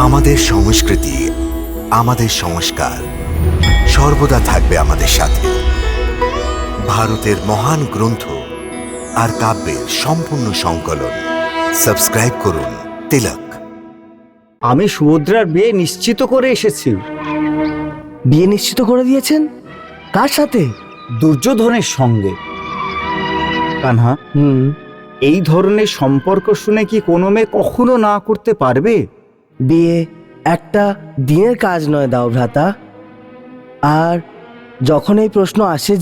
আমাদের সংস্কৃতি, আমাদের সংস্কার সর্বদা থাকবে আমাদের সাথে। ভারতের মহান গ্রন্থ আর কাব্যের সম্পূর্ণ সংকলন। সাবস্ক্রাইব করুন তিলক। আমি সুভদ্রার বিয়ে নিশ্চিত করে এসেছি। বিয়ে নিশ্চিত করে দিয়েছেন? কার সাথে? দুর্যোধনের সঙ্গে। কানহা, এই ধরনের সম্পর্ক শুনে কি কোনো মেয়ে কখনো না করতে পারবে? বিয়ে একটা দিনের কাজ নয় দাও ভ্রাতা। আর যখন এই প্রশ্ন আসে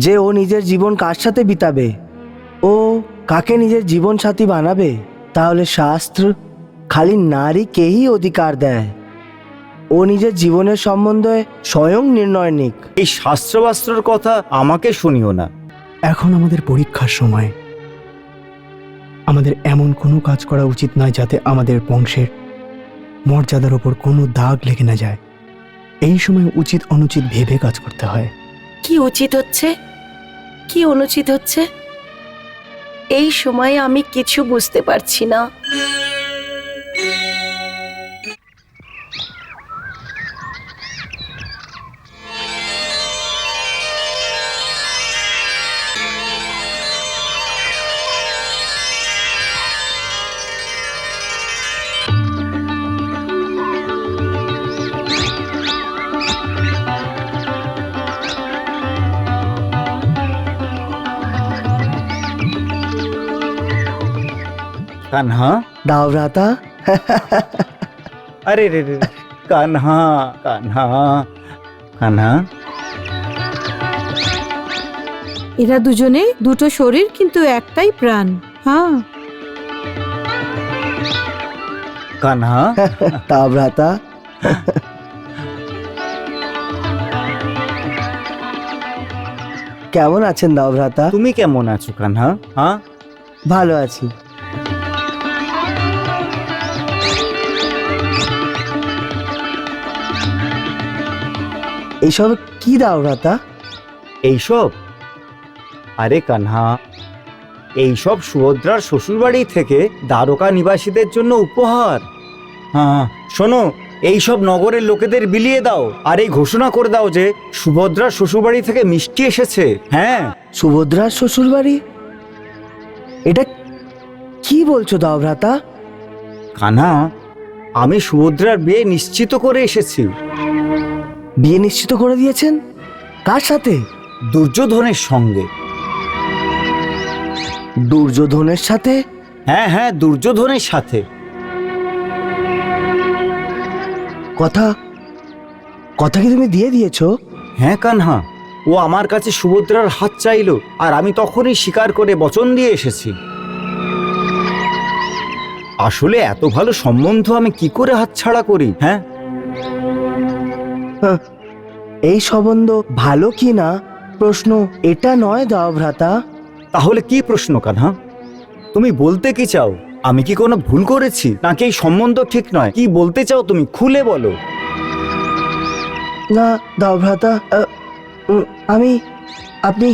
যে ও নিজের জীবন কার সাথে বিতাবে, ও কাকে নিজের জীবন সাথী বানাবে, তাহলে শাস্ত্র খালি নারীকেই অধিকার দেয়। ও নিজের জীবনের সম্বন্ধে স্বয়ং নির্ণয় নিক। এই শাস্ত্রবাস্ত্রর কথা আমাকে শুনিও না। এখন আমাদের পরীক্ষার সময়। আমাদের এমন কোনো কাজ করা উচিত নয় যাতে আমাদের বংশের মর্যাদার ওপর কোনো দাগ লেগে না যায়। এই সময় উচিত অনুচিত ভেবে কাজ করতে হয়। কি উচিত হচ্ছে, কি অনুচিত হচ্ছে, এই সময়ে আমি কিছু বুঝতে পারছি না। কানহা, দাও ভ্রাতা। আরে রে রে, কানহা কানহা কানহা। এরা দুজনে দুটো শরীর কিন্তু একটাই প্রাণ। হ্যাঁ, কানহা, দাও ভ্রাতা। কেমন আছেন দাও ভ্রাতা? তুমি কেমন আছো কানহা? হ্যাঁ, ভালো আছি। এইসব কি দাও ভ্রাতা? এইসব? আরে কানহা, এইসব সুভদ্রার শ্বশুরবাড়ি থেকে দ্বারকা নিবাসীদের জন্য উপহার। হ্যাঁ, শোনো, এইসব নগরের লোকেদের বিলিয়ে দাও আর এই ঘোষণা করে দাও যে সুভদ্রার শ্বশুরবাড়ি থেকে মিষ্টি এসেছে। হ্যাঁ, সুভদ্রার শ্বশুর বাড়ি? এটা কি বলছো দাও ভ্রাতা? কানহা, আমি সুভদ্রার বিয়ে নিশ্চিত করে এসেছি। বিয়ে নিশ্চিত করে দিয়েছেন? কার সাথে? দুর্যোধনের সঙ্গে। দুর্যোধনের সাথে? হ্যাঁ হ্যাঁ, দুর্যোধনের সাথে। কথা কথা কি তুমি দিয়ে দিয়েছো? হ্যাঁ কানহা, ও আমার কাছে সুভদ্রার হাত চাইলো আর আমি তখনই স্বীকার করে বচন দিয়ে এসেছি। আসলে এত ভালো সম্বন্ধ আমি কি করে হাতছাড়া করি? হ্যাঁ, এই সম্বন্ধ ভালো কি না প্রশ্ন এটা নয় দাও ভ্রাতা। তাহলে কি প্রশ্ন কানহা? তুমি বলতে কি চাও? আমি কি কোনো ভুল করেছি নাকি এই সম্বন্ধ ঠিক নয়? কি বলতে চাও তুমি, খুলে বলো। না দাও ভ্রাতা, আমি আপনি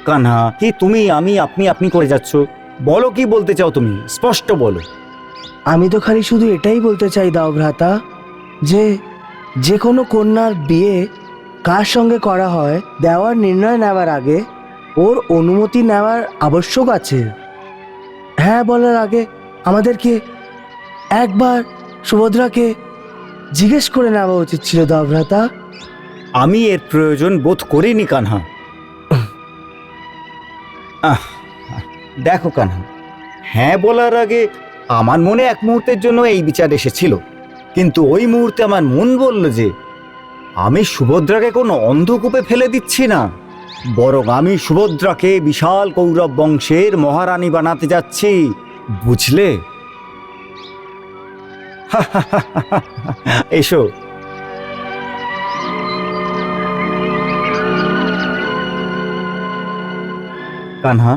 কানহা, কি তুমি আমি আপনি আপনি করে যাচ্ছ? বলো, কি বলতে চাও তুমি, স্পষ্ট বলো। আমি তো খালি শুধু এটাই বলতে চাই দাও ভ্রাতা যে কোনো কন্যার বিয়ে কার সঙ্গে করা হয় দেওয়ার নির্ণয় নেওয়ার আগে ওর অনুমতি নেওয়ার আবশ্যক আছে। হ্যাঁ বলার আগে আমাদেরকে একবার সুভদ্রাকে জিজ্ঞেস করে নেওয়া উচিত ছিল দাও ভ্রাতা। আমি এর প্রয়োজন বোধ করিনি কানহা। দেখো কানহা, হ্যাঁ বলার আগে আমার মনে এক মুহূর্তের জন্য এই বিচার এসেছিল, কিন্তু ওই মুহূর্তে আমার মন বলল যে আমি সুভদ্রাকে কোনো অন্ধকূপে ফেলে দিচ্ছি না, বরং আমি সুভদ্রাকে বিশাল কৌরব বংশের মহারানী বানাতে যাচ্ছি, বুঝলে? এসো। কানহা,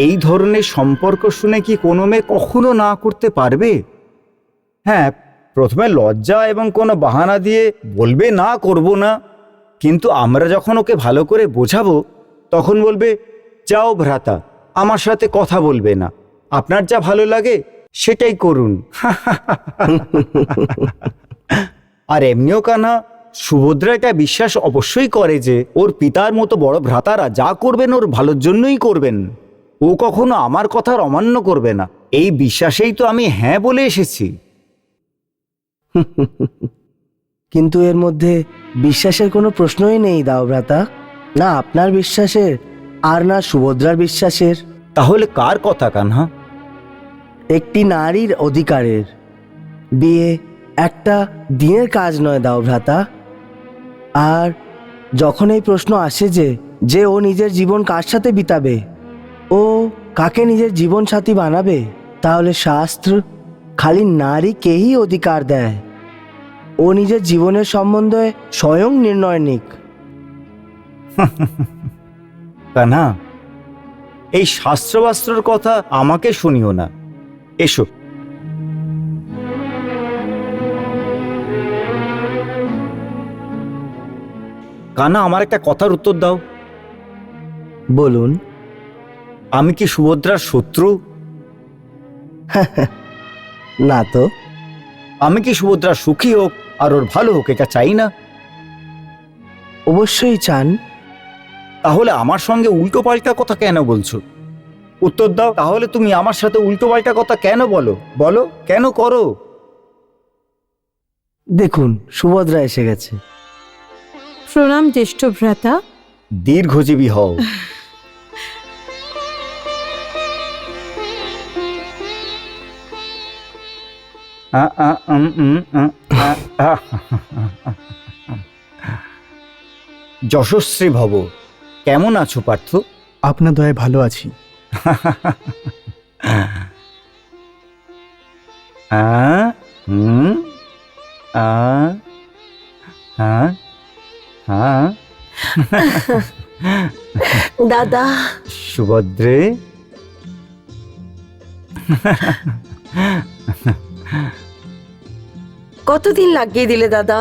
এই ধরনের সম্পর্ক শুনে কি কোনো মেয়ে কখনো না করতে পারবে? হ্যাঁ, প্রথমে লজ্জা এবং কোনো বাহানা দিয়ে বলবে না, করব না, কিন্তু আমরা যখন ওকে ভালো করে বোঝাবো তখন বলবে, যাও ভ্রাতা, আমার সাথে কথা বলবে না, আপনার যা ভালো লাগে সেটাই করুন। আর এমনিও কানা, সুভদ্রা এটা বিশ্বাস অবশ্যই করে যে ওর পিতার মতো বড় ভ্রাতারা যা করবেন ওর ভালোর জন্যই করবেন। ও কখনো আমার কথার অমান্য করবে না, এই বিশ্বাসেই তো আমি হ্যাঁ বলে এসেছি। কিন্তু এর মধ্যে বিশ্বাসের কোনো প্রশ্নই নেই দাওভ্রাতা, না আপনার বিশ্বাসের আর না সুভদ্রার বিশ্বাসের। তাহলে কার কথা কানহা? একটি নারীর অধিকারের। বিয়ে একটা দিনের কাজ নয় দাওভ্রাতা। আর যখন এই প্রশ্ন আসে যে ও নিজের জীবন কার সাথে বিতাবে, ও কাকে নিজের জীবন সাথী বানাবে, তাহলে শাস্ত্র খালি নারীকেই অধিকার দেয় ও নিজের জীবনের সম্বন্ধে স্বয়ং নির্ণয় নিক। কানহা, এই শাস্ত্রবাস্ত্রর কথা আমাকে শুনিও না। এসো। কানা, আমার একটা কথার উত্তর দাও। বলুন। আমি কি সুভদ্রার শত্রু? না তো। আমি কি সুভদ্রা সুখী হোক আর ওর ভালো হোক এটা চাই না? অবশ্যই চান। তাহলে আমার সঙ্গে উল্টো পাল্টা কথা কেন বলছো? উত্তর দাও। তাহলে তুমি আমার সাথে উল্টো পাল্টা কথা কেন বলো? বলো, কেন করো? দেখুন, সুভদ্রা এসে গেছে। প্রণাম জ্যেষ্ঠ ভ্রাতা। দীর্ঘজীবী হও। যশস্বী ভব। কেমন আছো পার্থ? আপনার দয়ায় ভালো আছি। দাদা, সুভদ্রে, কতদিন লাগিয়ে দিলে দাদা?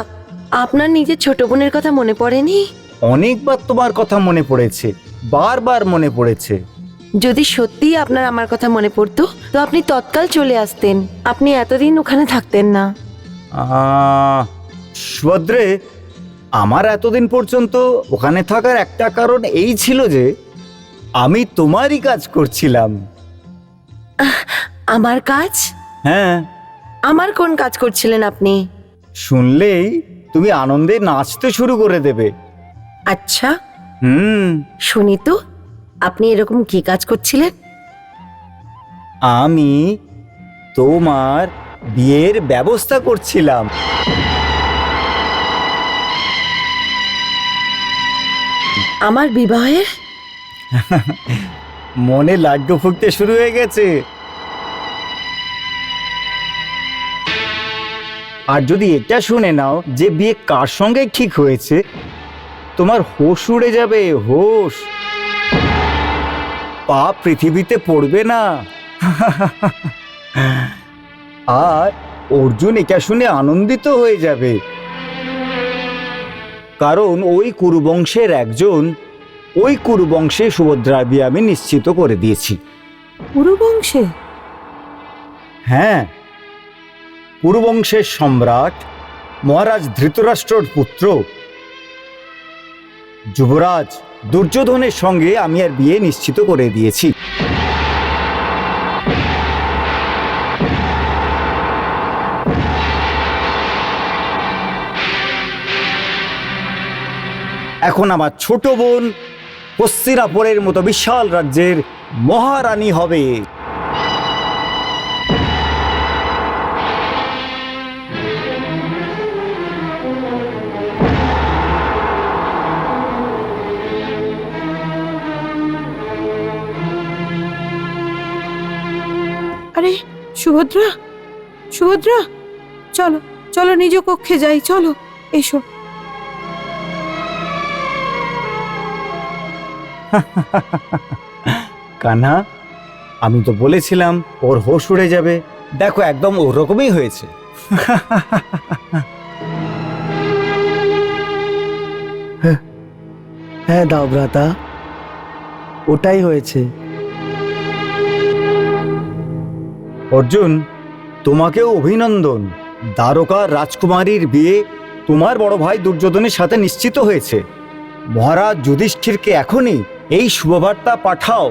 আপনার নিজের ছোট বোনের কথা মনে পড়েনি? অনেকবার তোমার কথা মনে পড়েছে, বারবার মনে পড়েছে। যদি সত্যিই আপনার আমার কথা মনে পড়তো তো আপনি তৎকাল চলে আসতেন, আপনি এতদিন ওখানে থাকতেন না। সুভদ্রে, আমার এতদিন পর্যন্ত ওখানে থাকার একটা কারণ এই ছিল যে আমি তোমারই কাজ করছিলাম। আমার কাজ? হ্যাঁ। আমার কোন কাজ করছিলেন আপনি? শুনলেই তুমি আনন্দে নাচতে শুরু করে দেবে। আচ্ছা, শুনি তো আপনি এরকম কি কাজ করছিলেন? আমি তোমার বিয়ের ব্যবস্থা করছিলাম। আমার বিবাহের? মনে লাড্ডু ফুটতে শুরু হয়ে গেছে। আর যদি এটা শুনে নাও যে বিয়ে কার সঙ্গে ঠিক হয়েছে, তোমার হোশ উড়ে যাবে, হোশ। পা পৃথিবীতে পড়বে না। আর অর্জুন এটা শুনে আনন্দিত হয়ে যাবে, কারণ ওই কুরুবংশের একজন, ওই কুরুবংশে সুভদ্রার বিয়ে আমি নিশ্চিত করে দিয়েছি। কুরুবংশে? হ্যাঁ, কুরুবংশের সম্রাট মহারাজ ধৃতরাষ্ট্রর পুত্র যুবরাজ দুর্যোধনের সঙ্গে আমি আর বিয়ে নিশ্চিত করে দিয়েছি। এখন আমার ছোট বোন হস্তিনাপুরের মতো বিশাল রাজ্যের মহারানী হবে। আরে সুভদ্রা, সুভদ্রা, চলো চলো নিজ কক্ষে যাই, চলো, এসো। কান্না, আমি তো বলেছিলাম ওর হোশ উড়ে যাবে। দেখো, একদম ওরকমই হয়েছে। হ্যাঁ দাওভ্রাতা, ওটাই হয়েছে। অর্জুন, তোমাকেও অভিনন্দন। দ্বারকার রাজকুমারীর বিয়ে তোমার বড় ভাই দুর্যোধনের সাথে নিশ্চিত হয়েছে। মহারাজ যুধিষ্ঠিরকে এখনই এই শুভবার্তা পাঠাও।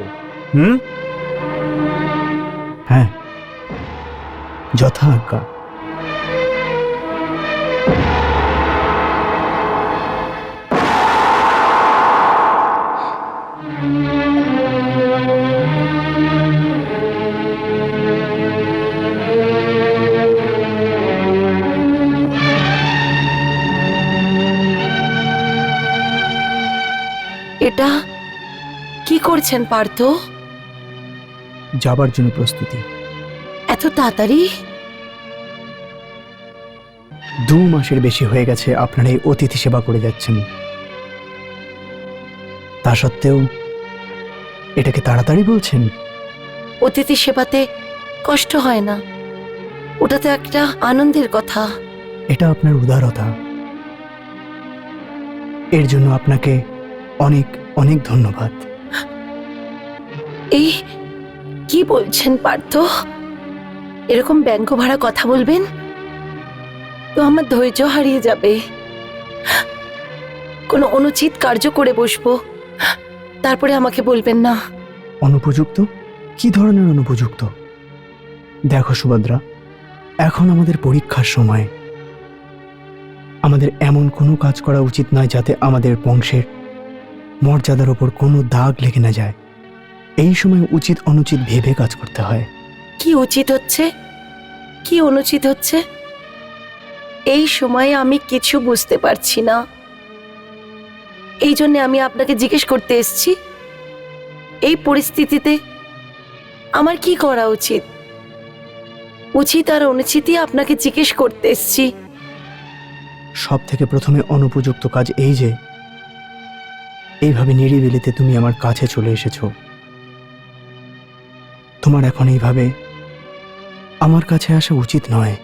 হ্যাঁ, যথা আজ্ঞা। এটা কি করছেন পার্থ? যাবার জন্য প্রস্তুতি। এত তাড়াতাড়ি? 2 মাসের বেশি হয়ে গেছে আপনারা এই অতিথি সেবা করে যাচ্ছেন, তা সত্ত্বেও এটাকে তাড়াতাড়ি বলছেন? অতিথি সেবাতে কষ্ট হয় না, ওটা তো একটা আনন্দের কথা। এটা আপনার উদারতা, এর জন্য আপনাকে অনেক অনেক ধন্যবাদ। এই কি বলছেন পার্থ? এরকম ব্যঙ্গ ভরা কথা বলবেন তো আমার ধৈর্য হারিয়ে যাবে। কোনো অনুচিত কার্য করে বসবো, তারপরে আমাকে বলবেন না। অনুপযুক্ত? কি ধরনের অনুপযুক্ত? দেখো সুভদ্রা, এখন আমাদের পরীক্ষার সময়। আমাদের এমন কোনো কাজ করা উচিত নয় যাতে আমাদের বংশের মর্যাদার ওপর কোনো দাগ লেগে না যায়। এই সময় উচিত অনুচিত ভেবে কাজ করতে হয়। কি উচিত হচ্ছে, কি অনুচিত হচ্ছে, এই সময়ে আমি কিছু বুঝতে পারছি না। এই জন্য আমি আপনাকে জিজ্ঞেস করতে এসেছি, এই পরিস্থিতিতে আমার কি করা উচিত। উচিত আর অনুচিতই আপনাকে জিজ্ঞেস করতে এসেছি। সব থেকে প্রথমে অনুপযুক্ত কাজ এই যে এইভাবে নিরিবিলিতে তুমি আমার কাছে চলে এসেছো। তোমার এখন এইভাবে আমার কাছে আসা উচিত নয়।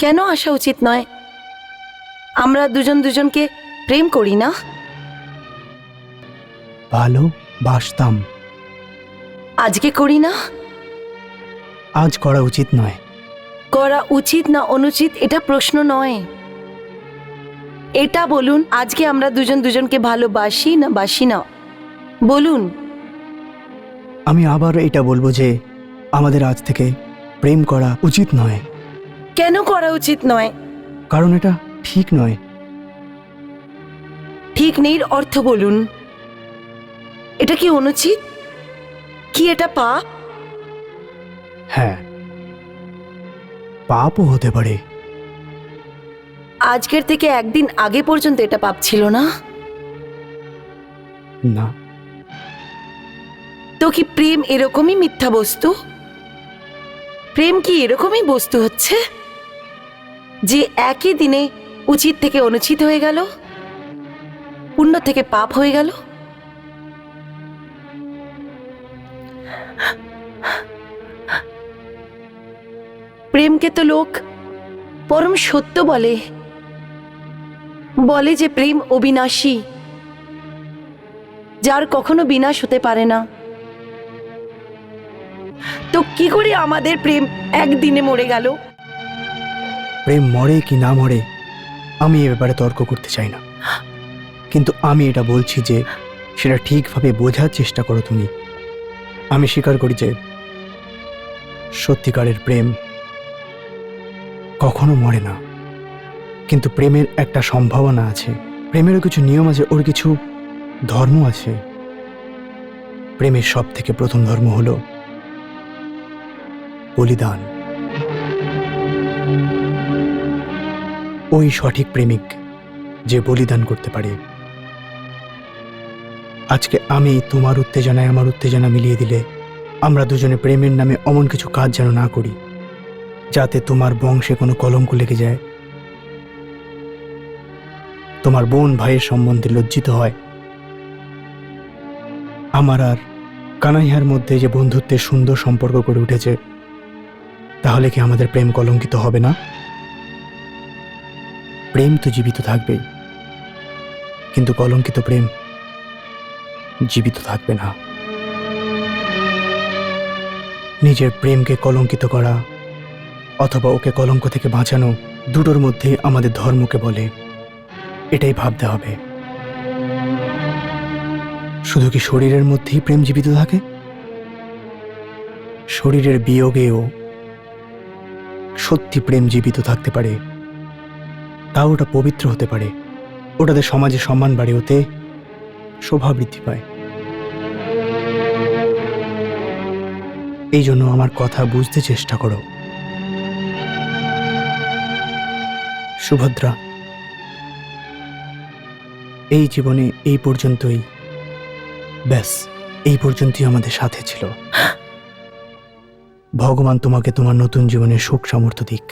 কেন আসা উচিত নয়? আমরা দুজন দুজনকে প্রেম করি না? ভালোবাসতাম। আজকে করি না? আজ করা উচিত নয়। করা উচিত না অনুচিত এটা প্রশ্ন নয়। এটা বলুন, আজকে আমরা দুজন দুজনকে ভালোবাসি না বাসি না? বলুন। আমি আবার এটা বলবো যে আমাদের আজ থেকে প্রেম করা উচিত নয়। কেন করা উচিত নয়? কারণ এটা ঠিক নয়। ঠিক নেই অর্থ বলুন। এটা কি অনুচিত? কি এটা পাপ? হ্যাঁ, পাপও হতে পারে। আজকের থেকে একদিন আগে পর্যন্ত এটা পাপ ছিল না? না। তো কি প্রেম এরকমই মিথ্যা বস্তু? প্রেম কি এরকমই বস্তু হচ্ছে যে একই দিনে উচিত থেকে অনুচিত হয়ে গেল, পুণ্য থেকে পাপ হয়ে গেল? প্রেমকে তো লোক পরম সত্য বলে, বলে যে প্রেম অবিনাশী, যার কখনো বিনাশ হতে পারে না। তো কি করে আমাদের প্রেম একদিনে মরে গেল? প্রেম মরে কি না মরে আমি এ ব্যাপারে তর্ক করতে চাই না, কিন্তু আমি এটা বলছি যে সেটা ঠিকভাবে বোঝার চেষ্টা করো তুমি। আমি স্বীকার করি যে সত্যিকারের প্রেম কখনো মরে না, কিন্তু প্রেমের একটা সম্ভাবনা আছে। প্রেমেরও কিছু নিয়ম আছে, ওর কিছু ধর্ম আছে। প্রেমের সব থেকে প্রথম ধর্ম হলো বলিদান। ওই সঠিক প্রেমিক যে বলিদান করতে পারে। আজকে আমি তোমার উত্তেজনায় আমার উত্তেজনা মিলিয়ে দিলে আমরা দুজনে প্রেমের নামে অমন কিছু কাজ যেন না করি যাতে তোমার বংশে কোনো কলঙ্ক লেগে যায়, তোমার বোন ভাইয়ের সম্বন্ধে লজ্জিত হয়। আমার আর কানাইয়ার মধ্যে যে বন্ধুত্বের সুন্দর সম্পর্ক গড়ে উঠেছে, তাহলে কি আমাদের প্রেম কলঙ্কিত হবে না? প্রেম তো জীবিত থাকবেই, কিন্তু কলঙ্কিত প্রেম জীবিত থাকবে না। নিজের প্রেমকে কলঙ্কিত করা অথবা ওকে কলঙ্ক থেকে বাঁচানো, দুটোর মধ্যে আমাদের ধর্মকে বলে। এটাই ভাবতে হবে। শুধু কি শরীরের মধ্যেই প্রেম জীবিত থাকে? শরীরের বিয়োগেও সত্যি প্রেম জীবিত থাকতে পারে, তাও ওটা পবিত্র হতে পারে। ওটাতে সমাজে সম্মান বাড়ে, ওতে শোভা বৃদ্ধি পায়। এই জন্য আমার কথা বুঝতে চেষ্টা করো সুভদ্রা। এই জীবনে এই পর্যন্তই, ব্যাস এই পর্যন্তই আমাদের সাথে ছিল। ভগবান তোমাকে তোমার নতুন জীবনে সুখ সামর্থ্য দিক,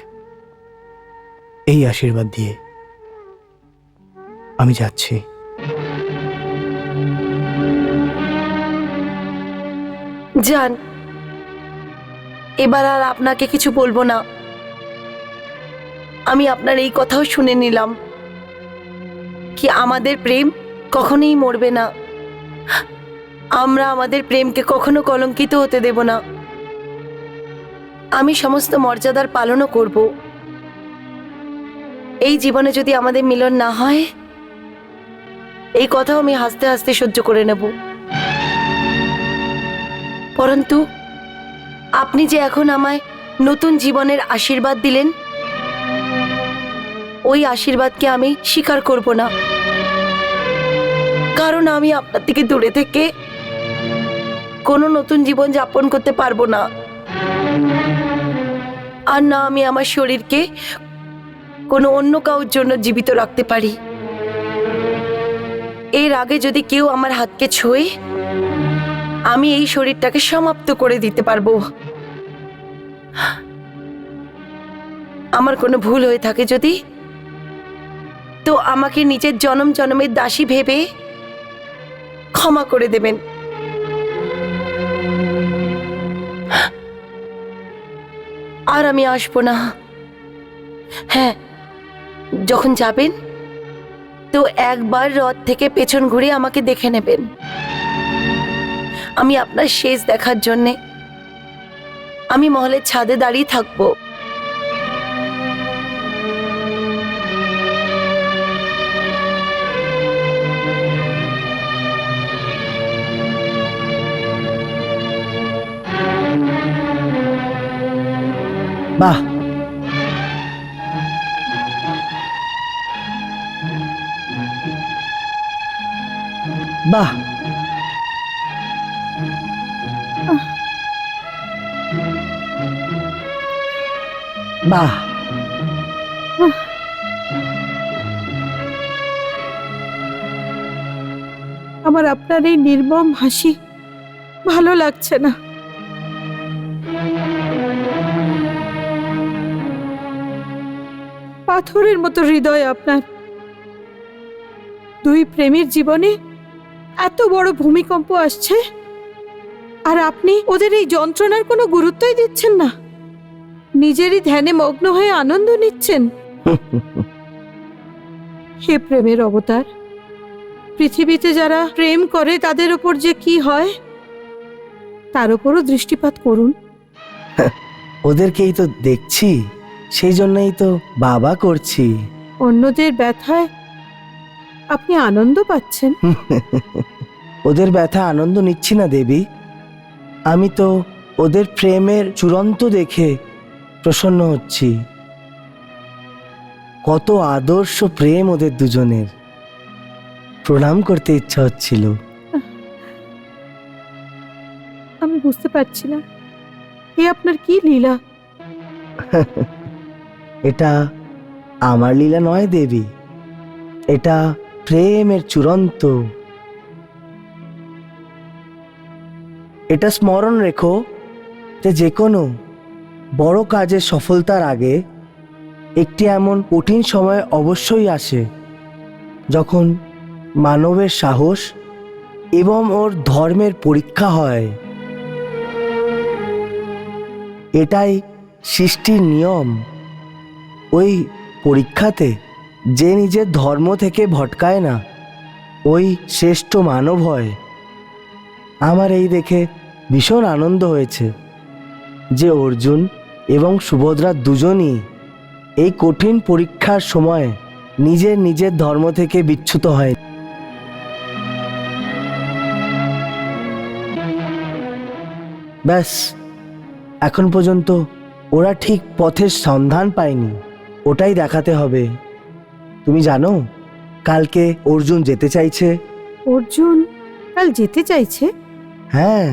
এই আশীর্বাদ দিয়ে আমি যাচ্ছি। যান, এবার আর আপনাকে কিছু বলবো না। আমি আপনার এই কথাও শুনে নিলাম কি আমাদের প্রেম কখনোই মরবে না। আমরা আমাদের প্রেমকে কখনো কলঙ্কিত হতে দেব না। আমি সমস্ত মর্যাদার পালনও করব। এই জীবনে যদি আমাদের মিলন না হয়, এই কথাও আমি হাসতে হাসতে সহ্য করে নেব। পরন্তু আপনি যে এখন আমায় নতুন জীবনের আশীর্বাদ দিলেন, ওই আশীর্বাদকে আমি স্বীকার করব না। কারণ আমি আপনার থেকে দূরে থেকে কোনো নতুন জীবন যাপন করতে পারবো না। আর না আমি আমার শরীরকে কোনো অন্য কারোর জন্য জীবিত রাখতে পারি। এর আগে যদি কেউ আমার হাতকে ছোঁয়ে, আমি এই শরীরটাকে সমাপ্ত করে দিতে পারবো। আমার কোনো ভুল হয়ে থাকে যদি, তো আমাকে নিজের জনম জনমের দাসী ভেবে ক্ষমা করে দেবেন। আর আমি আসবো না। হ্যাঁ, যখন যাবেন তো একবার রথ থেকে পেছন ঘুরে আমাকে দেখে নেবেন। আমি আপনার শেষ দেখার জন্যে আমি মহলের ছাদে দাঁড়িয়ে থাকবো। বাহ, বাহ, বাহ। আমার আপনার এই নির্মম হাসি ভালো লাগছে না। পাথরের মতো হৃদয় আপনার। দুই প্রেমীর জীবনে এত বড় ভূমিকম্প আসছে, আর আপনি ওদের এই যন্ত্রণার কোনো গুরুত্বই দিচ্ছেন না। নিজেরই ধ্যানে মগ্ন হয়ে আনন্দ নিচ্ছেন। হে প্রেমের অবতার, পৃথিবীতে যারা প্রেম করে তাদের ওপর যে কি হয় তার উপরও দৃষ্টিপাত করুন। ওদেরকেই তো দেখছি, সেই জন্যই তো বাবা করছি। অন্যদের ব্যথায় আপনি আনন্দ পাচ্ছেন। ওদের ব্যথা আনন্দ নিচ্ছি না দেবী, আমি তো ওদের প্রেমের চূড়ান্ত দেখে প্রসন্ন হচ্ছি। কত আদর্শ প্রেম ওদের দুজনের, প্রণাম করতে ইচ্ছা হচ্ছিল। আমি বুঝতে পারছি না এ আপনার কি লীলা। এটা আমার লীলা নয় দেবী, এটা প্রেমের চূড়ান্ত। এটা স্মরণ রেখো যে কোনো বড় কাজের সফলতার আগে একটি এমন কঠিন সময় অবশ্যই আসে, যখন মানবের সাহস এবং ওর ধর্মের পরীক্ষা হয়। এটাই সৃষ্টির নিয়ম। ওই পরীক্ষাতে যে নিজের ধর্ম থেকে ভটকায় না, ওই শ্রেষ্ঠ মানব হয়। আমার এই দেখে ভীষণ আনন্দ হয়েছে। যে অর্জুন এবং সুভদ্রা দুজনই এই কঠিন পরীক্ষার সময় নিজের নিজের ধর্ম থেকে বিচ্যুত হয়। ব্যাস, এখন পর্যন্ত ওরা ঠিক পথের সন্ধান পায়নি, ওটাই দেখাতে হবে। তুমি জানো কালকে অর্জুন যেতে চাইছে। অর্জুন কাল যেতে চাইছে? হ্যাঁ,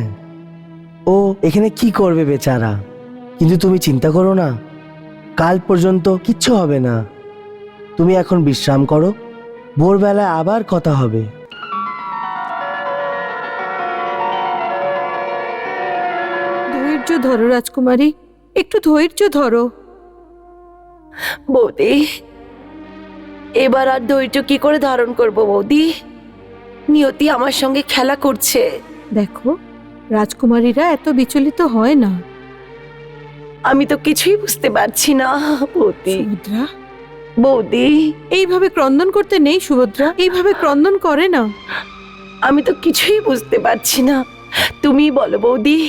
ও এখানে কি করবে বেচারা, কিন্তু তুমি চিন্তা করো না, কাল পর্যন্ত কিচ্ছু হবে না। তুমি এখন বিশ্রাম করো, ভোরবেলায় আবার কথা হবে। ধৈর্য ধরো রাজকুমারী, একটু ধৈর্য ধরো। বৌদি, এবার আর ধৈর্য কি করে ধারণ করব বৌদি? নিয়তি আমার সঙ্গে খেলা করছে। দেখো, রাজকুমারীরা এত বিচলিত হয় না। আমি তো কিছুই বুঝতে পারছি না বৌদি। সুভদ্রা, বৌদি, এইভাবে ক্রন্দন করতে নেই সুভদ্রা, এইভাবে ক্রন্দন করে না। আমি তো কিছুই বুঝতে পারছি না, তুমি বলো বৌদি।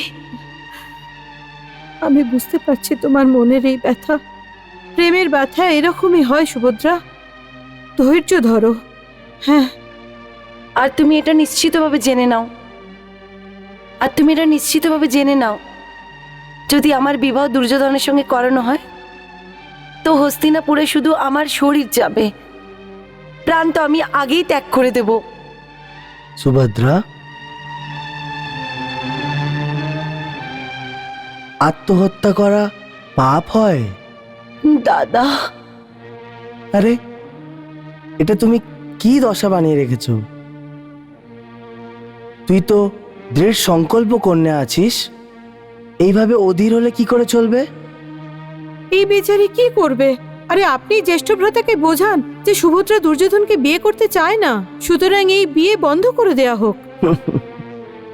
আমি বুঝতে পারছি তোমার মনের এই ব্যথা। প্রেমের ব্যথা এরকমই হয় সুভদ্রা, ধৈর্য ধরো। হ্যাঁ, আর তুমি এটা নিশ্চিতভাবে জেনে নাও, যদি আমার বিবাহ দুর্যোধনের সঙ্গে করানো হয় তো হস্তিনাপুরে শুধু আমার শরীর যাবে, প্রাণ তো আমি আগেই ত্যাগ করে দেব। সুভদ্রা, আত্মহত্যা করা পাপ হয়? দাদা, আরে, এটা তুমি কি দশা বানিয়ে রেখেছো? তুই তো দৃঢ় সংকল্প কন্যা আছিস, এইভাবে অধীর হলে কি করে চলবে? এই বেচারি কি করবে? আরে আপনি জ্যেষ্ঠ ভ্রাতাকে বোঝান যে সুভদ্রা দুর্যোধনকে বিয়ে করতে চায় না, সুতরাং এই বিয়ে বন্ধ করে দেয়া হোক।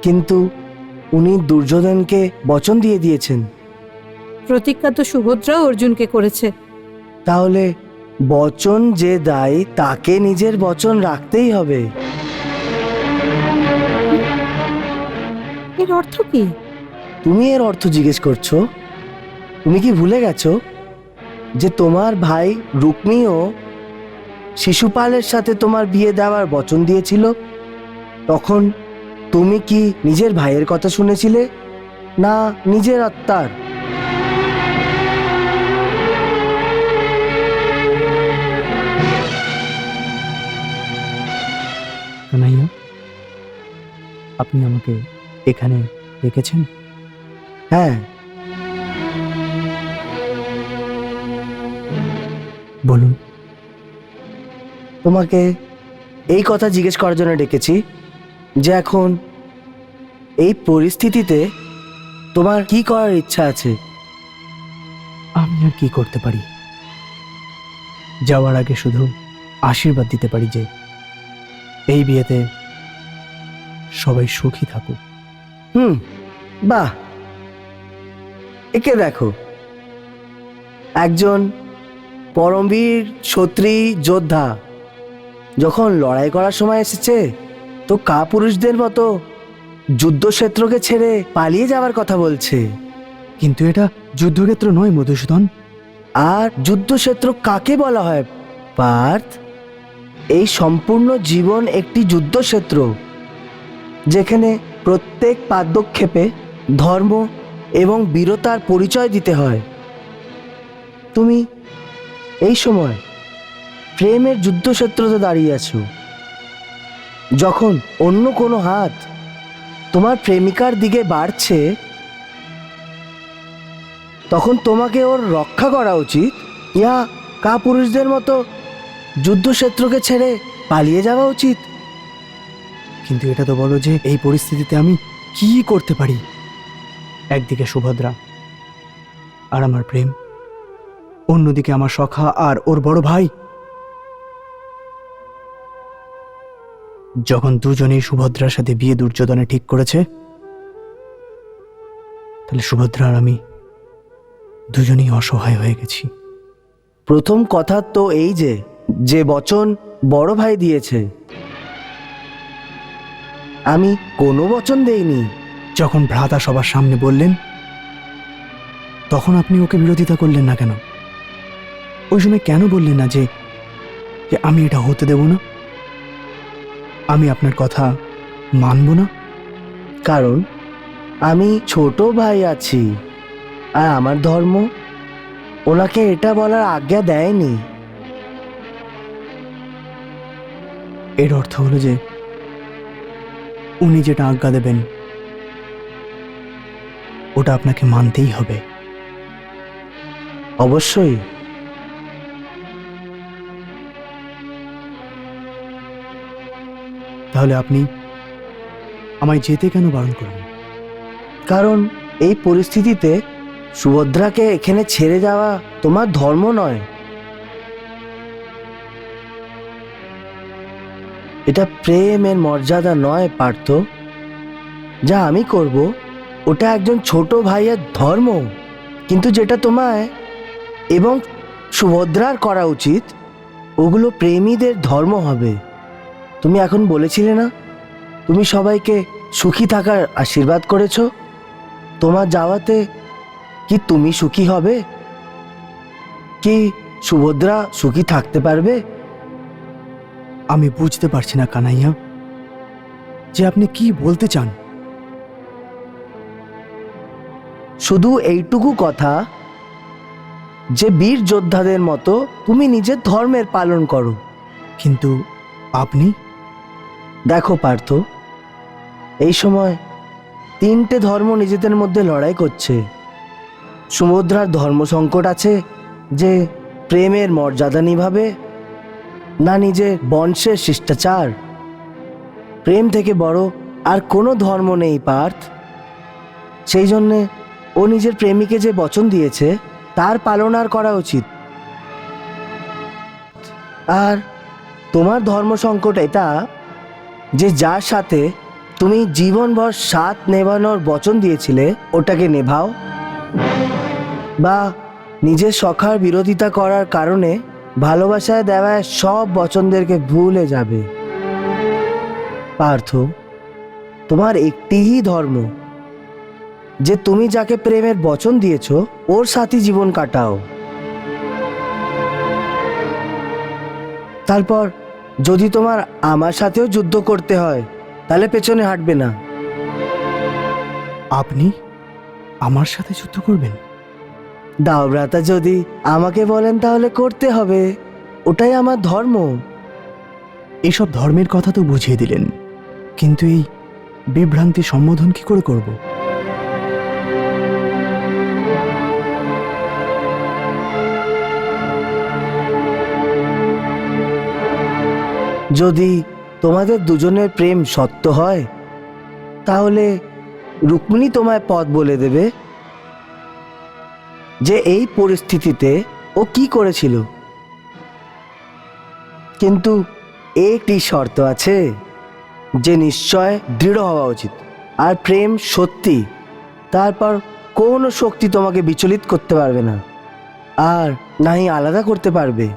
কিন্তু উনি দুর্যোধনকে বচন দিয়ে দিয়েছেন। প্রতিজ্ঞা তো সুভদ্রাও অর্জুনকে করেছে। তাহলে বচন যে দেয় তাকে নিজের বচন রাখতেই হবে। এর অর্থ কি? তুমি এর অর্থ জিজ্ঞেস করছো? তুমি কি ভুলে গেছো যে তোমার ভাই রুক্মিও শিশুপালের সাথে তোমার বিয়ে দেওয়ার বচন দিয়েছিল? তখন তুমি কি নিজের ভাইয়ের কথা শুনেছিলে না নিজের আত্মার? কানাইয়া, আপনি আমাকে এখানে ডেকেছেন? হ্যাঁ, বলুন। তোমাকে এই কথা জিজ্ঞেস করার জন্য ডেকেছি যে এখন এই পরিস্থিতিতে তোমার কি করার ইচ্ছা আছে? আমি আর কি করতে পারি? যাওয়ার আগে শুধু আশীর্বাদ দিতে পারি যে এই বিয়েতে সবাই সুখী থাকুক। বাহ, একে দেখো, একজন পরমবীর ক্ষত্রিয় যোদ্ধা যখন লড়াই করার সময় এসেছে তো কাপুরুষদের মতো যুদ্ধক্ষেত্রকে ছেড়ে পালিয়ে যাওয়ার কথা বলছে। কিন্তু এটা যুদ্ধক্ষেত্র নয় মধুসূদন। আর যুদ্ধক্ষেত্র কাকে বলা হয় পার্থ? এই সম্পূর্ণ জীবন একটি যুদ্ধক্ষেত্র, যেখানে প্রত্যেক পদক্ষেপে ধর্ম এবং বীরতার পরিচয় দিতে হয়। তুমি এই সময় প্রেমের যুদ্ধক্ষেত্রতে দাঁড়িয়ে আছো। যখন অন্য কোনো হাত তোমার প্রেমিকার দিকে বাড়ছে তখন তোমাকে ওর রক্ষা করা উচিত, ইয়া কাপুরুষদের মতো যুদ্ধক্ষেত্রকে ছেড়ে পালিয়ে যাওয়া উচিত? কিন্তু এটা তো বলো যে এই পরিস্থিতিতে আমি কি করতে পারি? একদিকে সুভদ্রা আর আমার প্রেম, অন্যদিকে আমার সখা আর ওর বড় ভাই। যখন দুজনেই সুভদ্রার সাথে বিয়ে দুর্যোধনে ঠিক করেছে, তাহলে সুভদ্রা আর আমি দুজনেই অসহায় হয়ে গেছি। প্রথম কথা তো এই যে বচন বড় ভাই দিয়েছে, আমি কোনো বচন দেইনি। যখন ভ্রাতা সবার সামনে বললেন তখন আপনি ওকে বিরোধিতা করলেন না কেন? ওই সময় কেন বললেন না যে যে আমি এটা হতে দেব না, আমি আপনার কথা মানব না? কারণ আমি ছোট ভাই আছি, আর আমার ধর্ম ওনাকে এটা বলার আজ্ঞা দেয়নি। এর অর্থ হলো যে উনি যেটা আজ্ঞা দেবেন ওটা আপনাকে মানতেই হবে। অবশ্যই। তাহলে আপনি আমায় যেতে কেন বারণ করলেন? কারণ এই পরিস্থিতিতে সুভদ্রাকে এখানে ছেড়ে যাওয়া তোমার ধর্ম নয়। এটা প্রেমের মর্যাদা নয় পার্থ। যা আমি করব ওটা একজন ছোট ভাইয়ের ধর্ম, কিন্তু যেটা তোমায় এবং সুভদ্রার করা উচিত ওগুলো প্রেমীদের ধর্ম হবে। তুমি এখন বলেছিলে না তুমি সবাইকে সুখী থাকার আশীর্বাদ করেছো, তোমার যাওয়াতে কি তুমি সুখী হবে? কি সুভদ্রা সুখী থাকতে পারবে? আমি বুঝতে পারছি না কানাইয়া যে আপনি কি বলতে চান। শুধু এইটুকু কথা যে বীর যোদ্ধাদের মতো তুমি নিজের ধর্মের পালন করো। কিন্তু আপনি দেখো পার্থ, এই সময় তিনটে ধর্ম নিজেদের মধ্যে লড়াই করছে। সুভদ্রার ধর্ম সংকট আছে যে প্রেমের মর্যাদা নিভাবে, না নিজের বংশের শিষ্টাচার। প্রেম থেকে বড় আর কোনো ধর্ম নেই পার্থ। সেই জন্যে ও নিজের প্রেমিকে যে বচন দিয়েছে তার পালন আর করা উচিত। আর তোমার ধর্ম সংকট এটা যে যার সাথে তুমি জীবনভর সাথ নেভানোর বচন দিয়েছিলে ওটাকে নেভাও, বা নিজের সখার বিরোধিতা করার কারণে ভালোবাসায় দেওয়া সব বচনদেরকে ভুলে যাবে। পার্থ, তোমার একটিই ধর্ম যে তুমি যাকে প্রেমের বচন দিয়েছো ওর সাথে জীবন কাটাও। তারপর যদি তোমার আমার সাথেও যুদ্ধ করতে হয় তাহলে পেছনে হাঁটবে না। আপনি আমার সাথে যুদ্ধ করবেন? দাওব্রাতা যদি আমাকে বলেন তাহলে করতে হবে, ওটাই আমার ধর্ম। এসব ধর্মের কথা তো বুঝিয়ে দিলেন, কিন্তু এই বিভ্রান্তি সম্বোধন কি করে করব? যদি তোমাদের দুজনের প্রেম সত্য হয় তাহলে রুক্মিণী তোমায় পথ বলে দেবে যে এই পরিস্থিতিতে ও কি করেছিল। কিন্তু একটি শর্ত আছে যে নিশ্চয় দৃঢ় হওয়া উচিত, আর প্রেম সত্যি। তারপর কোনো শক্তি তোমাকে বিচলিত করতে পারবে না, আর নাহি আলাদা করতে পারবে।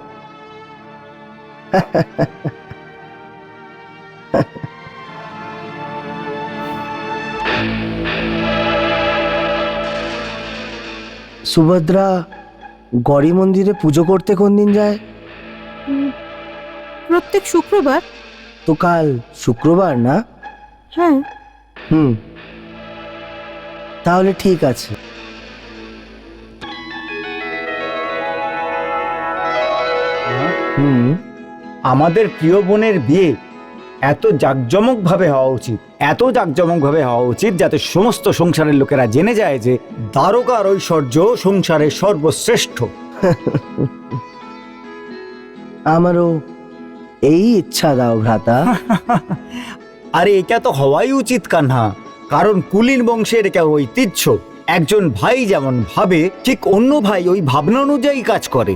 সুভদ্রা গৌরী মন্দিরে পুজো করতে কোন দিন যায়? প্রত্যেক শুক্রবার। তো কাল শুক্রবার না? হ্যাঁ। তাহলে ঠিক আছে। আমাদের প্রিয় বোনের বিয়ে এত জাঁকজমকভাবে হওয়া উচিত, এত জাঁকজমকভাবে হওয়া উচিত যাতে সমস্ত সংসারের লোকেরা জেনে যায় যে দ্বারকার ঐশ্বর্য সংসারের সর্বশ্রেষ্ঠ। আমারও এই ইচ্ছা দাও ভ্রাতা। আরে এটা তো হওয়াই উচিত কান্হা, কারণ কুলীন বংশের এটা ঐতিহ্য। একজন ভাই যেমন ভাবে ঠিক অন্য ভাই ওই ভাবনা অনুযায়ী কাজ করে।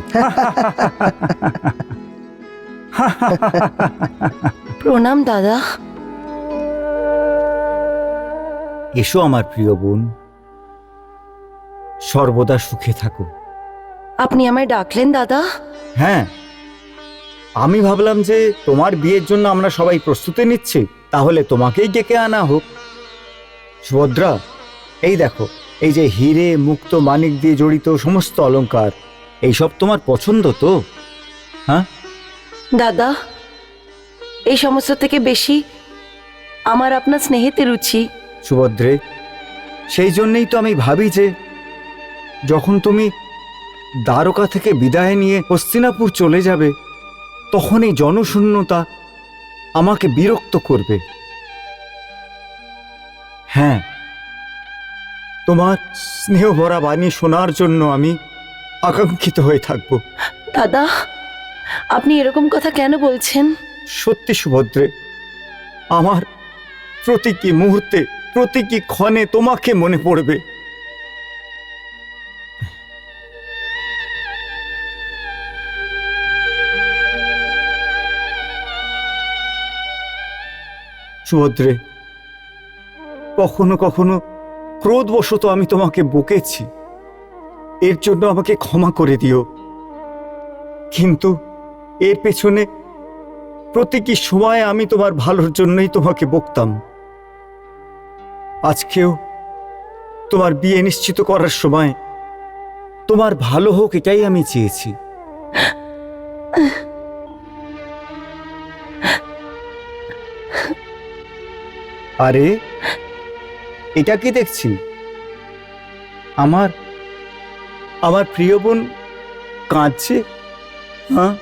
প্রণাম দাদা। এসো আমার প্রিয় বোন, সর্বদা সুখে থাকো। আপনি আমায় ডাকলেন দাদা? হ্যাঁ, আমি ভাবলাম যে তোমার বিয়ের জন্য আমরা সবাই প্রস্তুতি নিচ্ছি, তাহলে তোমাকেই ডেকে আনা হোক। সুভদ্রা, এই দেখো এই যে হিরে মুক্ত মানিক দিয়ে জড়িত সমস্ত অলংকার, এইসব তোমার পছন্দ তো? হ্যাঁ দাদা, এই সমস্ত থেকে বেশি আমার আপনার স্নেহেতে রুচি। সুভদ্রে, সেই জন্যেই তো আমি ভাবি যে যখন তুমি দ্বারকা থেকে বিদায় নিয়ে হস্তিনাপুর চলে যাবে, তখন এই জনশূন্যতা আমাকে বিরক্ত করবে। হ্যাঁ, তোমার স্নেহ ভরা বাণী শোনার জন্য আমি আকাঙ্ক্ষিত হয়ে থাকব। দাদা, আপনি এরকম কথা কেন বলছেন? সত্যি সুভদ্রে, আমার প্রতিটি মুহূর্তে প্রতিটি ক্ষণে তোমাকে মনে পড়বে। সুভদ্রে, কখনো কখনো ক্রোধবশত আমি তোমাকে বকেছি, এর জন্য আমাকে ক্ষমা করে দিও। কিন্তু এর পেছনে প্রতিটি সময় আমি তোমার ভালোর জন্যই তোমাকে বকতাম। আজকেও তোমার বিয়ে নিশ্চিত করার সময় তোমার ভালো হোক এটাই আমি চেয়েছি। আরে, এটা কি দেখছি? আমার আমার প্রিয় বোন কাঁদছে। হ্যাঁ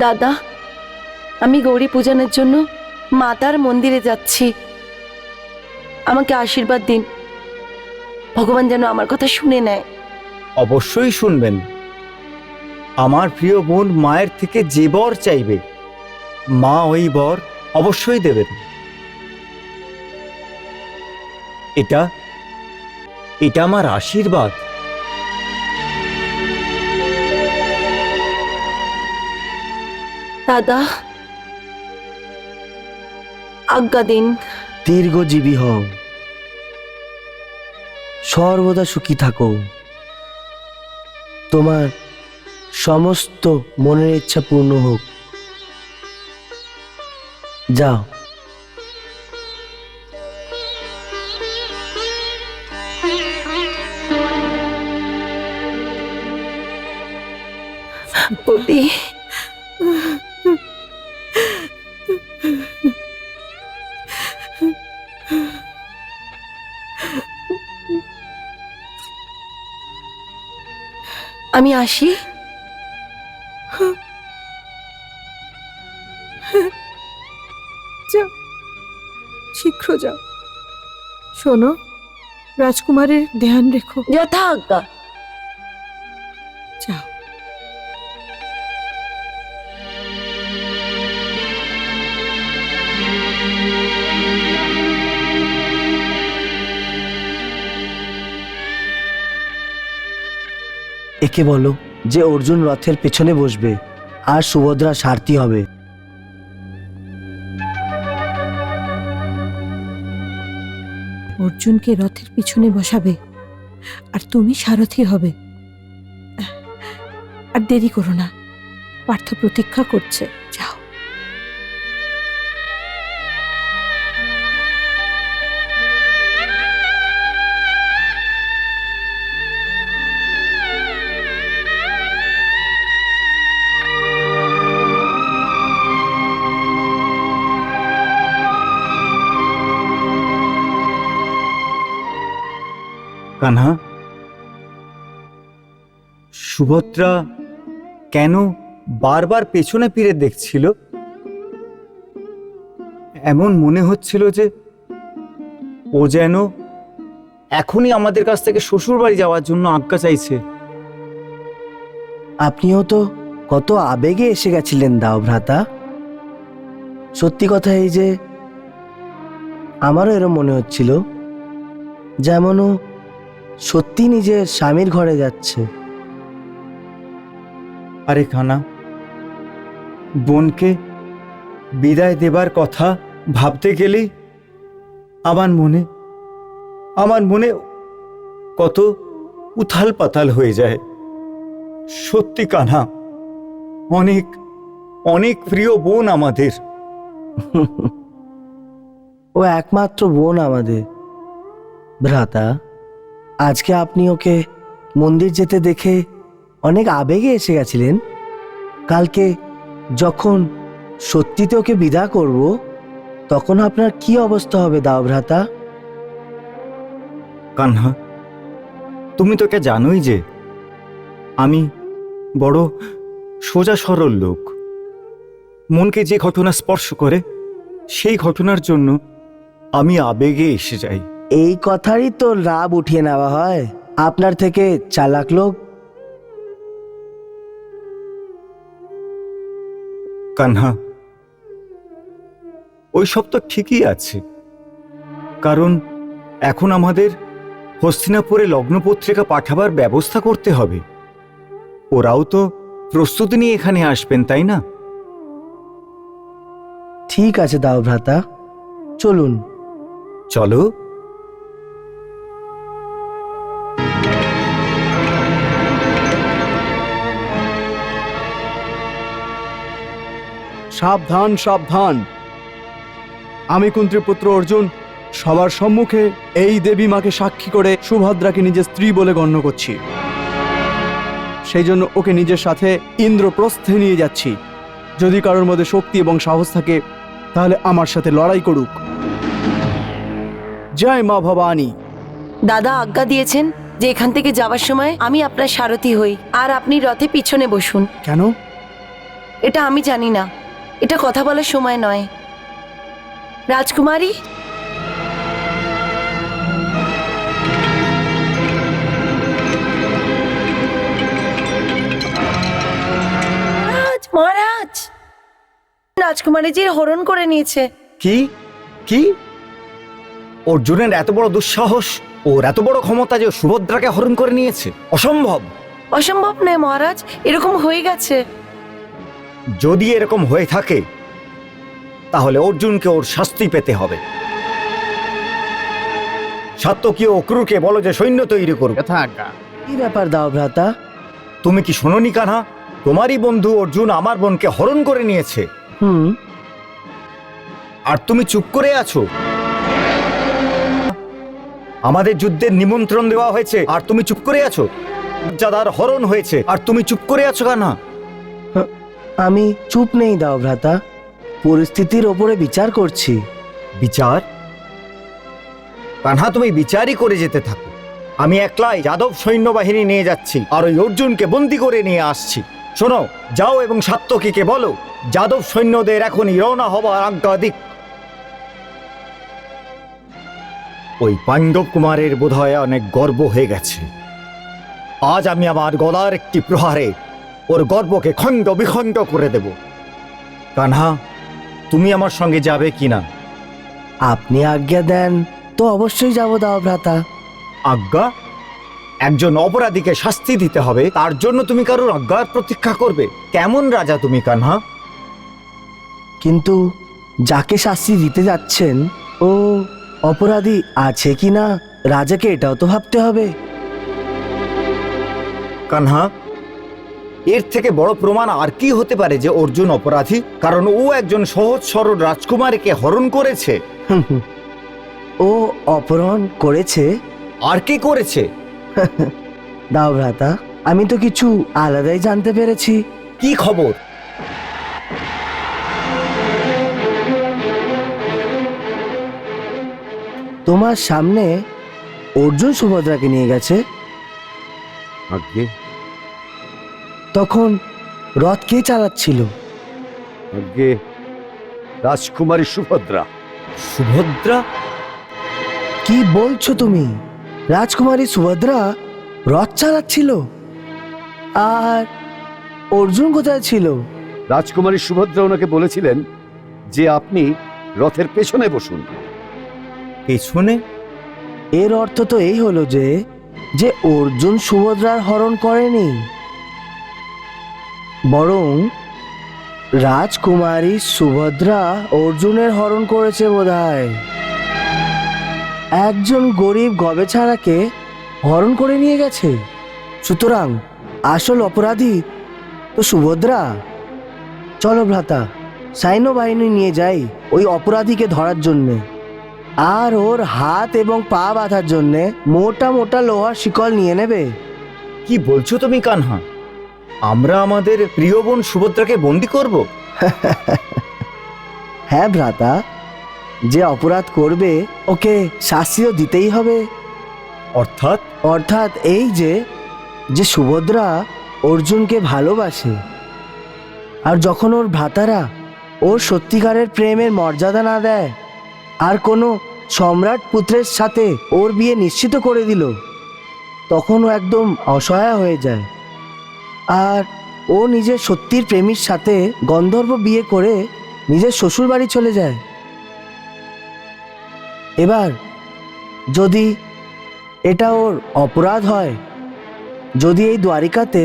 দাদা, আমি গৌরী পূজনের জন্য মাতার মন্দিরে যাচ্ছি। আমাকে আশীর্বাদ দিন, ভগবান যেন আমার কথা শুনে নেয়। অবশ্যই শুনবেন। আমার প্রিয় বোন মায়ের থেকে যে বর চাইবে, মা ওই বর অবশ্যই দেবেন। এটা এটা আমার আশীর্বাদ। দাদা, আজ্ঞা দিন। দীর্ঘজীবী হও, সর্বদা সুখী থাকো, তোমার সমস্ত মনের ইচ্ছা পূর্ণ হোক। যাও। বৌদি, আমি আসি। যাও, শীঘ্র যাও। শোনো, রাজকুমারের ধ্যান রেখো। যথা আজ্ঞা। যাও। একে বলো যে অর্জুন রথের পেছনে বসবে আর সুভদ্রা সারথি হবে। অর্জুনকে রথের পিছনে বসাবে আর তুমি সারথি হবে। আর দেরি করো না, পার্থ প্রতীক্ষা করছে। যাও। কানহা, সুভদ্রা কেন বারবার পেছনে ফিরে দেখছিল? এমন মনে হচ্ছিল যে ও যেন এখনই আমাদের কাছ থেকে শ্বশুর বাড়ি যাওয়ার জন্য আজ্ঞা চাইছে। আপনিও তো কত আবেগে এসে গেছিলেন দাও ভ্রাতা। সত্যি কথা এই যে আমারও এরম মনে হচ্ছিল যেমন ও সত্যি নিজের স্বামীর ঘরে যাচ্ছে। আরে কানা, বোনকে বিদায় দেবার কথা ভাবতে গেলেই আমার মনে কত উথাল পাতাল হয়ে যায়। সত্যি কানা, অনেক অনেক প্রিয় বোন আমাদের। ও একমাত্র বোন আমাদের ভ্রাতা। আজকে আপনি ওকে মন্দির যেতে দেখে অনেক আবেগে এসে গেছিলেন। কালকে যখন সত্যিতে ওকে বিদা করব, তখন আপনার কি অবস্থা হবে দাওভ্রাতা? কানহা, তুমি তো এটা জানোই যে আমি বড় সোজা সরল লোক। মনকে যে ঘটনা স্পর্শ করে সেই ঘটনার জন্য আমি আবেগে এসে যাই। এই কথারই তো লাভ উঠিয়ে নেওয়া হয়। আপনার থেকে চালাক লোক। কানহা, ওইসব তো ঠিকই আছে, কারণ এখন আমাদের হস্তিনাপুরে লগ্নপত্রিকা পাঠাবার ব্যবস্থা করতে হবে। ওরাও তো প্রস্তুতি নিয়ে এখানে আসবেন, তাই না? ঠিক আছে দাওভ্রাতা, চলুন। চলো। সাবধান সাবধান, আমি কুন্তিপুত্র অর্জুন সবার সম্মুখে এই দেবী মাকে সাক্ষী করে সুভদ্রাকে নিজের স্ত্রী বলে গণ্য করছি। সেই জন্য ওকে নিজের সাথে ইন্দ্রপ্রস্থে নিয়ে যাচ্ছি। যদি কারোর মধ্যে শক্তি এবং সাহস থাকে তাহলে আমার সাথে লড়াই করুক। জয় মা ভবানী। দাদা আজ্ঞা দিয়েছেন যে এখান থেকে যাওয়ার সময় আমি আপনার সারথি হই, আর আপনি রথে পিছনে বসুন। কেন? এটা আমি জানি না, এটা কথা বলার সময় নয়। রাজকুমারী, মহারাজ, রাজকুমারীজির হরণ করে নিয়েছে। কি কি? অর্জুনের এত বড় দুঃসাহস, ওর এত বড় ক্ষমতা যে সুভদ্রাকে হরণ করে নিয়েছে? অসম্ভব। অসম্ভব নয় মহারাজ, এরকম হয়ে গেছে। যদি এরকম হয়ে থাকে তাহলে অর্জুনকে ওর শাস্তি পেতে হবে। সাত্যকী ও ক্রুরকে বলো যে সৈন্য তৈরি করবে। কি ব্যাপার দাওভ্রাতা? তুমি কি শোনোনি কানহা? তোমারই বন্ধু অর্জুন আমার বোনকে হরণ করে নিয়েছে, আর তুমি চুপ করে আছো। আমাদের যুদ্ধের নিমন্ত্রণ দেওয়া হয়েছে আর তুমি চুপ করে আছো। যাদার হরণ হয়েছে আর তুমি চুপ করে আছো কানহা। আমি চুপ নেই দাওভ্রাতা, পরিস্থিতির ওপরে বিচার করছি। বিচার? কানহা, তুমি বিচারই করে যেতে থাকো। আমি একলাই যাদব সৈন্যবাহিনী নিয়ে যাচ্ছি আর ওই অর্জুনকে বন্দি করে নিয়ে আসছি। শোনো, যাও এবং সাত্যকীকে বলো যাদব সৈন্যদের এখনই রওনা হবার আজ্ঞা দিক। ওই পাণ্ডব কুমারের বোধহয় অনেক গর্ব হয়ে গেছে। আজ আমি আমার গলার একটি প্রহারে ওর গর্বকে খণ্ড বিখণ্ড করে দেব। কানহা, তুমি আমার সঙ্গে যাবে কিনা? আপনি আজ্ঞা দেন তো অবশ্যই যাব দাওভ্রাতা। আজ্ঞা? একজন অপরাধীকে শাস্তি দিতে হবে, তার জন্য তুমি কারোর আজ্ঞার প্রতীক্ষা করবে? কেমন রাজা তুমি কানহা? কিন্তু যাকে শাস্তি দিতে যাচ্ছেন ও অপরাধী আছে কিনা রাজাকে এটাও তো ভাবতে হবে। কানহা, এর থেকে বড় প্রমাণ আর কি হতে পারে যে অর্জুন অপরাধী? কারণ ও একজন সহজ সরল রাজকুমারীকে হরণ করেছে। ও অপহরণ করেছে? আর কি করেছে? দাওভ্রাতা, আমি তো কিছু আলাদাই জানতে পেরেছি। কি খবর? তোমার সামনে অর্জুন সুভদ্রাকে নিয়ে গেছে, আজ্ঞে, তখন রথ কে চালাচ্ছিল? আজ্ঞে, রাজকুমারী সুভদ্রা। সুভদ্রা? কি বলছো তুমি? রাজকুমারী সুভদ্রা রথ চালাচ্ছিল? আর অর্জুন কোথায় ছিল? রাজকুমারী সুভদ্রা ওনাকে বলেছিলেন যে আপনি রথের পেছনে বসুন। পেছনে? এর অর্থ তো এই হলো যে যে অর্জুন সুভদ্রার হরণ করেনি, বরং রাজকুমারী সুভদ্রা অর্জুনের হরণ করেছে বোধহয়। একজন গরিব গবেছারাকে হরণ করে নিয়ে গেছে। সুতরাং আসল অপরাধী তো সুভদ্রা। চলো ভ্রাতা, সৈন্যবাহিনী নিয়ে যাই ওই অপরাধীকে ধরার জন্যে। আর ওর হাত এবং পা বাঁধার জন্যে মোটা মোটা লোহার শিকল নিয়ে নেবে। কি বলছো তুমি কানহা? আমরা আমাদের প্রিয় বোন সুভদ্রাকে বন্দি করব? হ্যাঁ ভ্রাতা, যে অপরাধ করবে ওকে শাস্তিও দিতেই হবে। অর্থাৎ? অর্থাৎ এই যে যে সুভদ্রা অর্জুনকে ভালোবাসে, আর যখন ওর ভ্রাতারা ওর সত্যিকারের প্রেমের মর্যাদা না দেয় আর কোনো সম্রাট পুত্রের সাথে ওর বিয়ে নিশ্চিত করে দিল, তখন ও একদম অসহায় হয়ে যায় আর ও নিজের সত্যির প্রেমীর সাথে গন্ধর্ব বিয়ে করে নিজের শ্বশুর বাড়ি চলে যায়। এবার যদি এটা ওর অপরাধ হয়, যদি এই দ্বারিকাতে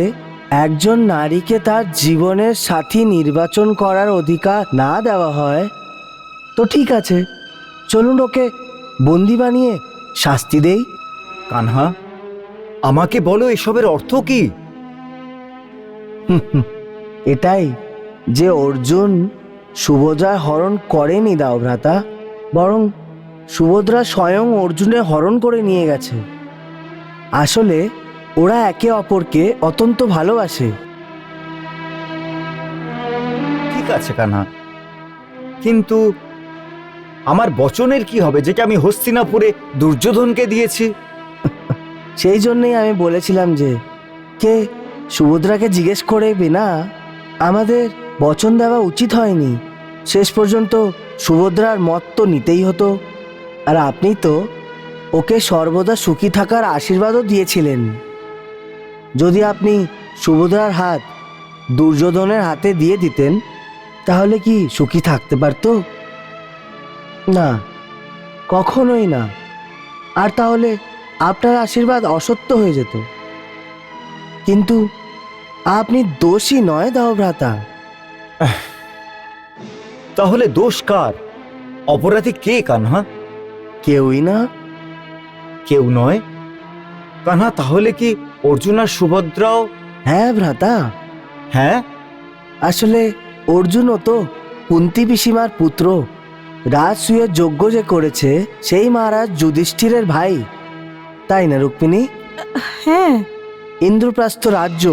একজন নারীকে তার জীবনের সাথী নির্বাচন করার অধিকার না দেওয়া হয়, তো ঠিক আছে, চলুন ওকে বন্দি বানিয়ে শাস্তি দেই। কানহা, আমাকে বলো এসবের অর্থ কি? এটাই যে অর্জুন সুভদ্রার হরণ করেনি দাও ভ্রাতা, বরং সুভদ্রা স্বয়ং অর্জুনের হরণ করে নিয়ে গেছে। আসলে ওরা একে অপরকে অত্যন্ত ভালোবাসে। ঠিক আছে কানহা, কিন্তু আমার বচনের কি হবে যেটা আমি হস্তিনাপুরে দুর্যোধনকে দিয়েছি? সেই জন্যই আমি বলেছিলাম যে কে সুভদ্রাকে জিজ্ঞেস করে বিনা আমাদের বচন দেওয়া উচিত হয়নি। শেষ পর্যন্ত সুভদ্রার মত তো নিতেই হতো, আর আপনি তো ওকে সর্বদা সুখী থাকার আশীর্বাদও দিয়েছিলেন। যদি আপনি সুভদ্রার হাত দুর্যোধনের হাতে দিয়ে দিতেন, তাহলে কি সুখী থাকতে পারতো? না, কখনোই না। আর তাহলে আপনার আশীর্বাদ অসত্য হয়ে যেত। কিন্তু আপনি দোষী নয় দাও ভ্রাতা। তাহলে দোষ কার? অপরাধী কে কানহা? কেউই না। কেউ নয়? কানহা, তাহলে কি অর্জুন আর সুভদ্রাও? হ্যাঁ ভ্রাতা, হ্যাঁ, আসলে অর্জুনও তো কুন্তী পিসিমার পুত্র। রাজসূয়ের যজ্ঞ যে করেছে সেই মহারাজ যুধিষ্ঠিরের ভাই, তাই না রুক্মিণী? হ্যাঁ, ইন্দ্রপ্রস্থ রাজ্য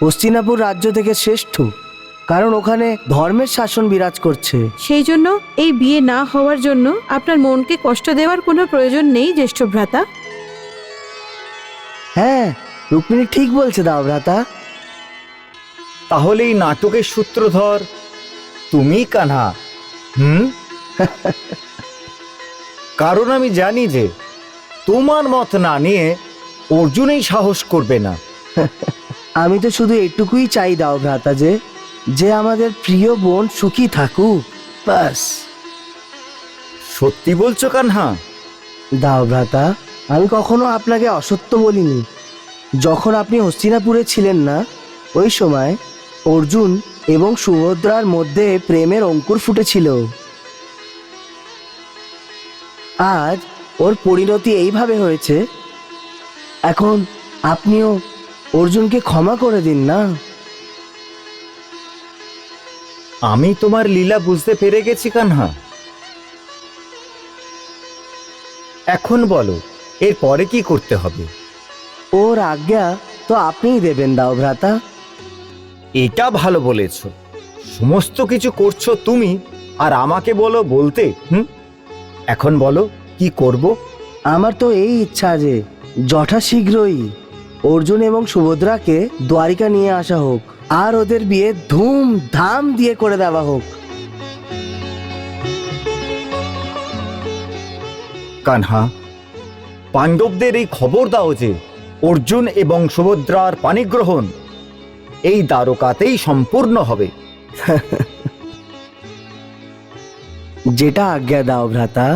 হস্তিনাপুর রাজ্য থেকে শ্রেষ্ঠ, কারণ ওখানে ধর্মের শাসন বিরাজ করছে। সেই জন্য এই বিয়ে না হওয়ার জন্য আপনার মনকে কষ্ট দেওয়ার কোনো প্রয়োজন নেই জ্যেষ্ঠ ভ্রাতা। হ্যাঁ, রুক্মিণী ঠিক বলছে দাও ভ্রাতা। তাহলে এই নাটকের সূত্রধর তুমি কানহা? কারণ আমি জানি যে তোমার মত না নিয়ে অর্জুনই সাহস করবে না। আমি তো শুধু এটুকুই চাই দাও ভ্রাতা, যে যে আমাদের প্রিয় বোন সুখী থাকুক, ব্যাস। সত্যি বলছো কানহা? দাও ভ্রাতা, আমি কখনো আপনাকে অসত্য বলিনি। যখন আপনি হস্তিনাপুরে ছিলেন না, ওই সময় অর্জুন এবং সুভদ্রার মধ্যে প্রেমের অঙ্কুর ফুটেছিল। আজ ওর পরিণতি এইভাবে হয়েছে। এখন আপনিও অর্জুনকে ক্ষমা করে দিন না। আমি তোমার লীলা বুঝতে পেরে গেছি কানহা। এখন বলো, এর পরে কি করতে হবে? ওর আজ্ঞা তো আপনিই দেবেন দাও ভ্রাতা। এটা ভালো বলেছ। সমস্ত কিছু করছো তুমি, আর আমাকে বলো বলতে। এখন বলো কি করব? আমার তো এই ইচ্ছা যে যথাশীঘ্রই অর্জুন এবং সুভদ্রাকে দ্বারিকা নিয়ে আসা হোক, আর ওদের বিয়ে ধুমধাম দিয়ে করে দেওয়া হোক। কানহা, পাণ্ডবদের এই খবর দাও যে অর্জুন এবং সুভদ্রার পাণিগ্রহণ এই দ্বারকাতেই সম্পূর্ণ হবে। যেটা আজ্ঞা দাও ভ্রাতা।